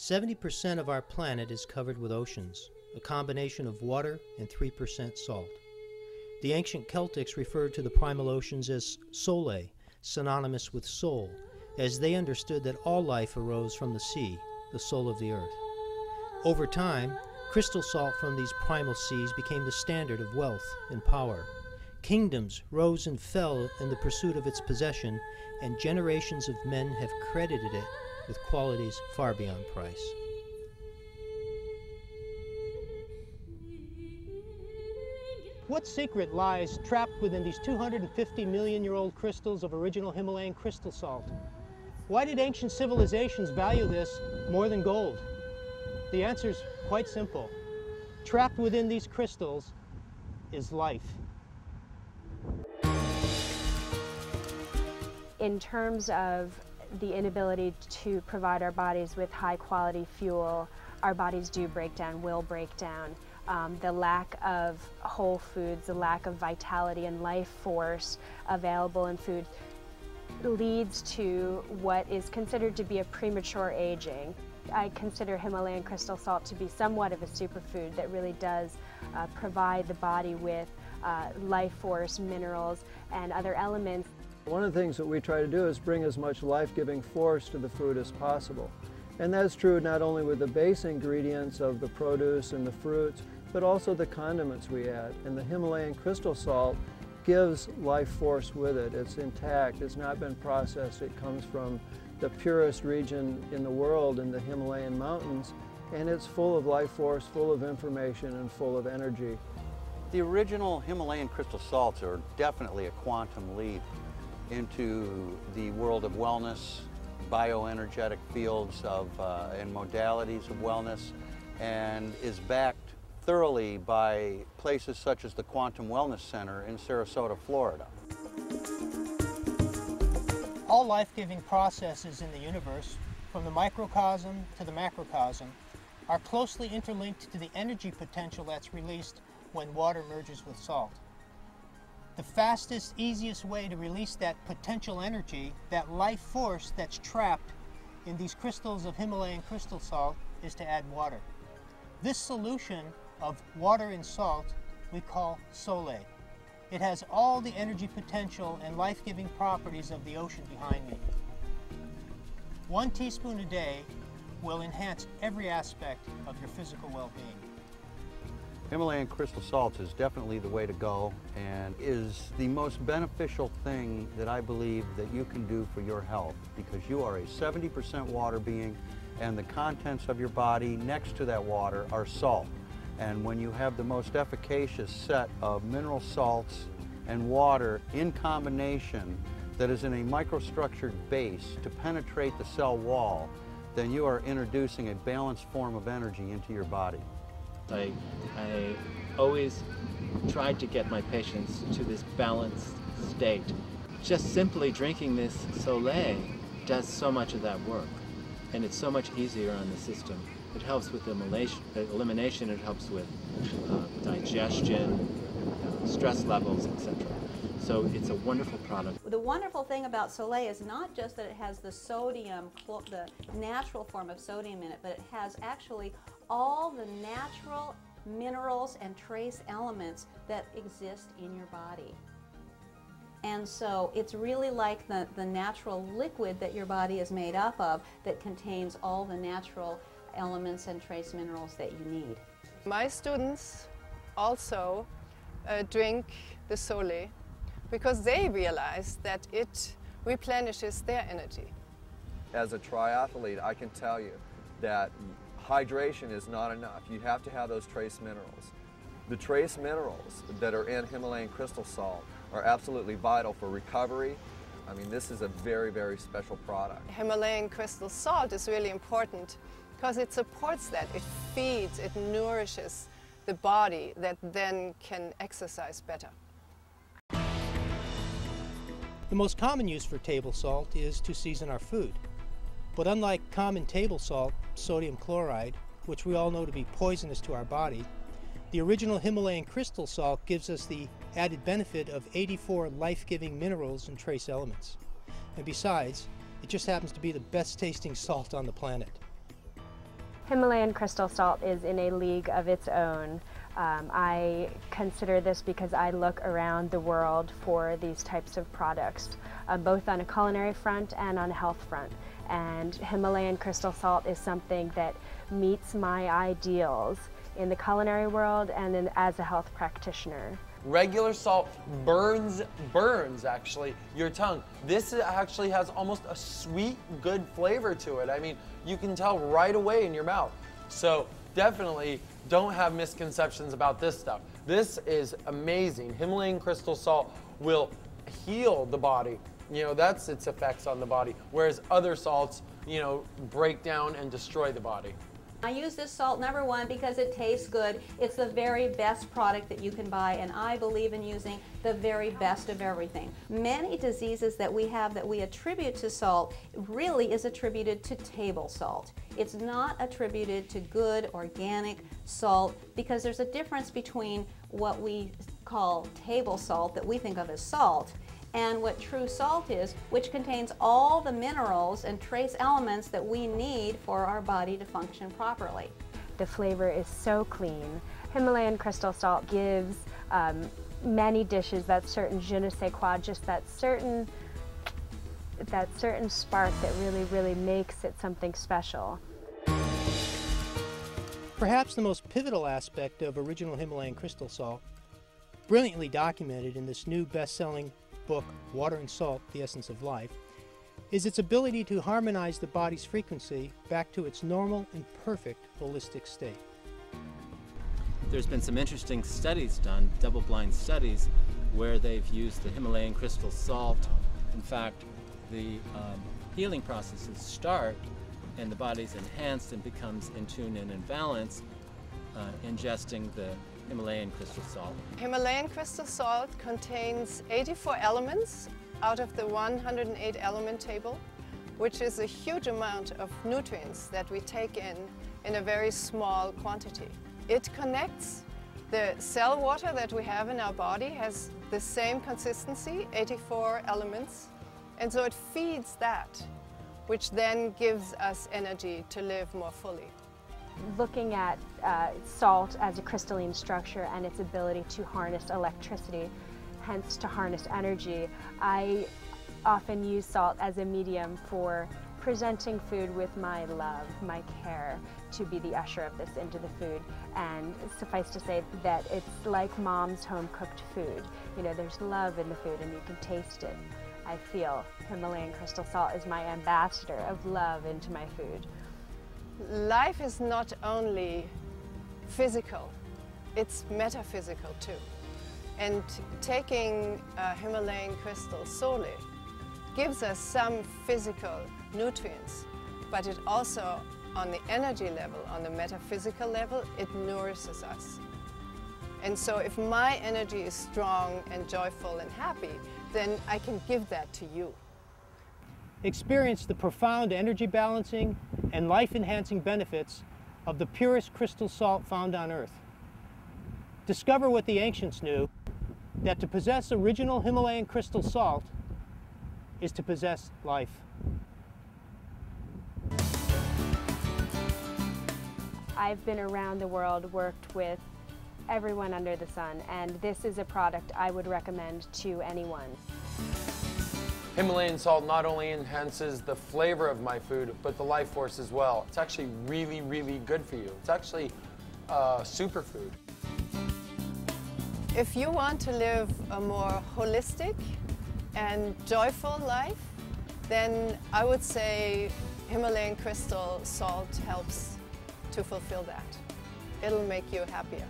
70% of our planet is covered with oceans, a combination of water and 3% salt. The ancient Celtics referred to the primal oceans as sole, synonymous with soul, as they understood that all life arose from the sea, the soul of the earth. Over time, crystal salt from these primal seas became the standard of wealth and power. Kingdoms rose and fell in the pursuit of its possession, and generations of men have credited it with qualities far beyond price. What secret lies trapped within these 250 million-year-old crystals of original Himalayan crystal salt? Why did ancient civilizations value this more than gold? The answer is quite simple. Trapped within these crystals is life. In terms of the inability to provide our bodies with high-quality fuel, our bodies do break down, will break down. The lack of whole foods, the lack of vitality and life force available in food leads to what is considered to be a premature aging. I consider Himalayan crystal salt to be somewhat of a superfood that really does provide the body with life force, minerals, and other elements. One of the things that we try to do is bring as much life-giving force to the food as possible. And that's true not only with the base ingredients of the produce and the fruits, but also the condiments we add. And the Himalayan crystal salt gives life force with it. It's intact, it's not been processed. It comes from the purest region in the world in the Himalayan mountains, and it's full of life force, full of information, and full of energy. The original Himalayan crystal salts are definitely a quantum leap into the world of wellness, bioenergetic fields of, and modalities of wellness, and is backed thoroughly by places such as the Quantum Wellness Center in Sarasota, Florida. All life-giving processes in the universe, from the microcosm to the macrocosm, are closely interlinked to the energy potential that's released when water merges with salt. The fastest, easiest way to release that potential energy, that life force that's trapped in these crystals of Himalayan crystal salt, is to add water. This solution of water and salt we call sole. It has all the energy potential and life-giving properties of the ocean behind me. 1 teaspoon a day will enhance every aspect of your physical well-being. Himalayan crystal salts is definitely the way to go and is the most beneficial thing that I believe that you can do for your health, because you are a 70% water being, and the contents of your body next to that water are salt. And when you have the most efficacious set of mineral salts and water in combination that is in a microstructured base to penetrate the cell wall, then you are introducing a balanced form of energy into your body. I always tried to get my patients to this balanced state. Just simply drinking this sole does so much of that work, and it's so much easier on the system. It helps with elimination, it helps with digestion, stress levels, etc. So it's a wonderful product. The wonderful thing about sole is not just that it has the sodium, the natural form of sodium in it, but it has actually all the natural minerals and trace elements that exist in your body. And so it's really like the natural liquid that your body is made up of that contains all the natural elements and trace minerals that you need. My students also drink the sole because they realize that it replenishes their energy. As a triathlete, I can tell you that hydration is not enough. You have to have those trace minerals. The trace minerals that are in Himalayan crystal salt are absolutely vital for recovery. I mean, this is a very, very special product. Himalayan crystal salt is really important because it supports that. It feeds, it nourishes the body that then can exercise better. The most common use for table salt is to season our food. But unlike common table salt, sodium chloride, which we all know to be poisonous to our body, the original Himalayan crystal salt gives us the added benefit of 84 life-giving minerals and trace elements. And besides, it just happens to be the best tasting salt on the planet. Himalayan crystal salt is in a league of its own. I consider this because I look around the world for these types of products, both on a culinary front and on a health front. And Himalayan crystal salt is something that meets my ideals in the culinary world and as a health practitioner. Regular salt burns actually your tongue. This actually has almost a sweet, good flavor to it. I mean, you can tell right away in your mouth. So definitely don't have misconceptions about this stuff. This is amazing. Himalayan crystal salt will heal the body. You know, that's its effects on the body, whereas other salts, you know, break down and destroy the body. I use this salt, number one, because it tastes good. It's the very best product that you can buy, and I believe in using the very best of everything. Many diseases that we have that we attribute to salt really is attributed to table salt. It's not attributed to good organic salt, because there's a difference between what we call table salt that we think of as salt and what true salt is, which contains all the minerals and trace elements that we need for our body to function properly. The flavor is so clean. Himalayan crystal salt gives many dishes that certain je ne sais quoi, just that certain spark that really makes it something special. Perhaps the most pivotal aspect of original Himalayan crystal salt, brilliantly documented in this new best-selling book, Water and Salt, The Essence of Life, is its ability to harmonize the body's frequency back to its normal and perfect holistic state. There's been some interesting studies done, double-blind studies, where they've used the Himalayan crystal salt. In fact, the healing processes start and the body's enhanced and becomes in tune and in balance, ingesting the Himalayan crystal salt. Himalayan crystal salt contains 84 elements out of the 108 element table, which is a huge amount of nutrients that we take in a very small quantity. It connects the cell water that we have in our body, has the same consistency, 84 elements, and so it feeds that, which then gives us energy to live more fully. Looking at salt as a crystalline structure and its ability to harness electricity, hence to harness energy, I often use salt as a medium for presenting food with my love, my care, to be the usher of this into the food. And suffice to say that it's like mom's home-cooked food. You know, there's love in the food and you can taste it. I feel Himalayan crystal salt is my ambassador of love into my food. Life is not only physical, it's metaphysical too. And taking Himalayan crystal solely gives us some physical nutrients, but it also, on the energy level, on the metaphysical level, it nourishes us. And so if my energy is strong and joyful and happy, then I can give that to you. Experience the profound energy balancing and life-enhancing benefits of the purest crystal salt found on Earth. Discover what the ancients knew, that to possess original Himalayan crystal salt is to possess life. I've been around the world, worked with everyone under the sun, and this is a product I would recommend to anyone. Himalayan salt not only enhances the flavor of my food, but the life force as well. It's actually really good for you. It's actually a superfood. If you want to live a more holistic and joyful life, then I would say Himalayan crystal salt helps to fulfill that. It'll make you happier.